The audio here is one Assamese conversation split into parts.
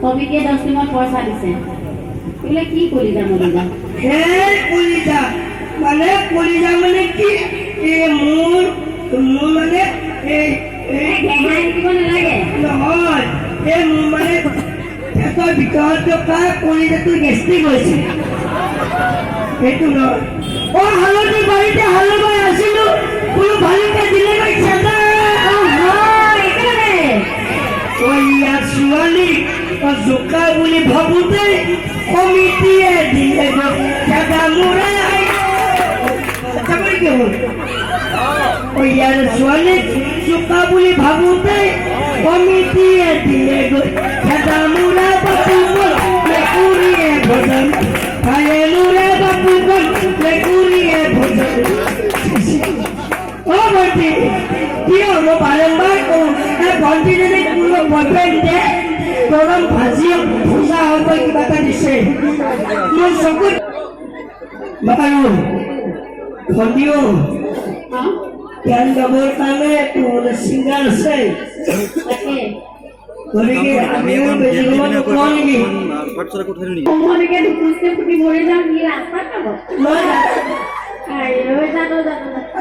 কমিটিয়ে 10 দিনৰ পইচা দিছে এইবিলাক কি কলিজা মলিজা এই কলিজা মানে কি এই মোৰ মানে এই ঘেঁহাই দিব নালাগে নহয় এই মোৰ মানে পেটৰ ভিতৰত থকা কলিজাটো গেষ্ট্ৰিক হৈছে সেইটো নহয় অ' হালধি বাৰীতে হাল বাই আছিলো কোনো ভালকে দিলে গৈ চেদা ইয়াত ছোৱালী জোকা বুলি ভাবোতে কমিটিয়ে দিলে চেদা মোৰে কি হ'ল ইয়াৰ ছোৱালী জোকা বুলি ভাবোতে কমিটিয়ে দিলে গৈ চেদা মোৰা বাপু গ'ল মেকুৰীয়ে ভজন খায়ে মোৰে বাপু গ'ল মেকুৰীয়ে ভজন অ' ভণ্টি কিয় মই বাৰম্বাৰ কওঁ ভণ্টি যদি কোনো বয়ফ্ৰেণ্ড দিয়ে গৰম ভাজি ভোজা হ'ব কিবা এটা দিছে মোৰ চকুত বাৰু ভণ্টিও জ্ঞান গাবৰ কাৰণে তোৰ ছিংগাৰ আছে গতিকে আমিও বেছি সময় নকওঁ নেকি সময়লৈকে দুখোজতে ফুটি মৰি যাম কি ৰাস্তাত পাব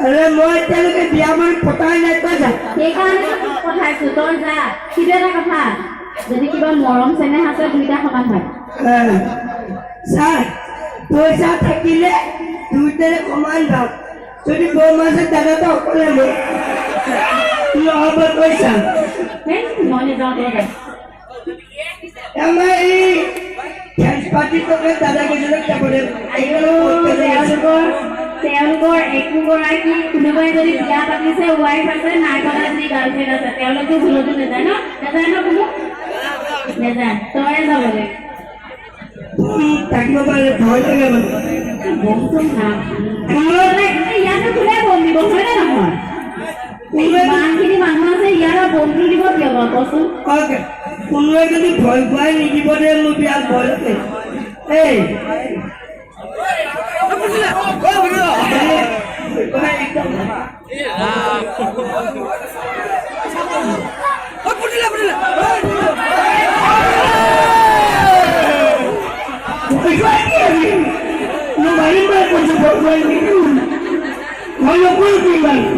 আৰে মই এতিয়ালৈকে বিয়া বাৰু পতাই নাই তই যা সেইকাৰণে পঠাইছো তই যা কিন্তু এটা কথা যদি কিবা মৰম চেনেহ আছে দুইটা সমান হয় ছাৰ পইচা থাকিলে দুইটাৰে সমান যাওঁ যদি বৌমা আছে দাদাটো অকলে মই নহ'ব পইচা মই নেযাওঁ তই যা আমাৰ এই ডেন্স পাৰ্টিৰ কাৰণে দাদা কেইজনক যাব তেওঁলোকৰ একোগৰাকী কোনোবাই যদি বিয়া পাতিছে ৱাইফ আছে নাই পতা যদি গাৰ্লফ্ৰেণ্ড আছে তেওঁলোকে ভুলতো নেযায় ন কোনো নেযায় তয়ে যাব লাগে থাকিব পাৰে ভয় লাগে ইয়াতে কোনে বম দিব হয়নে নহয় ইমানখিনি মানুহ আছে ইয়াৰ বমটো দিব কিয় বাৰু কচোন কোনোৱে যদি ভয় খুৱাই নিদিব দে মোৰ বিয়াত ভয় লাগে এই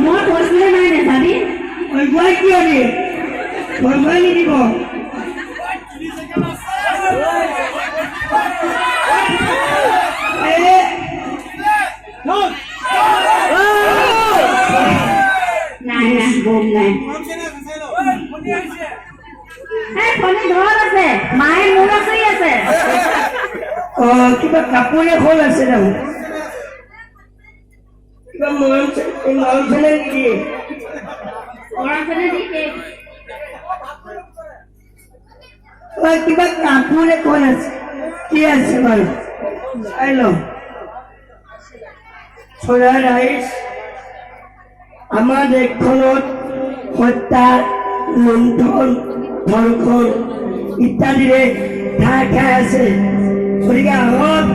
মই কৈছিলে নাই নেযাবি কিয় দিয়ে ভয় খুৱাই নিদিব নাই বম নাই ফণী ঘৰত আছে মায়ে মোৰ আচৰি আছে কিবা কাপোৰ এখন আছে ন কিবা মৰম চেনেহ নিদিয়ে কিবা কাপোৰ এখন আছে কি আছে বাৰু চাই লওঁ চৰা ৰাইজ আমাৰ দেশখনত হত্যা লুণ্ঠন ধৰ্ষণ ইত্যাদিৰে ঠাই ঠাই আছে গতিকে আহক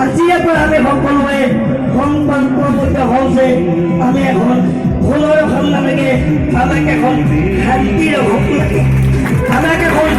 আজিৰে পৰা আমি সকলোৱে সংকল্পবদ্ধ হওঁ যে আমি এখন ভুলৰ এখন নালাগে আমাক এখন শান্তিৰ হক লাগে আমাক এখন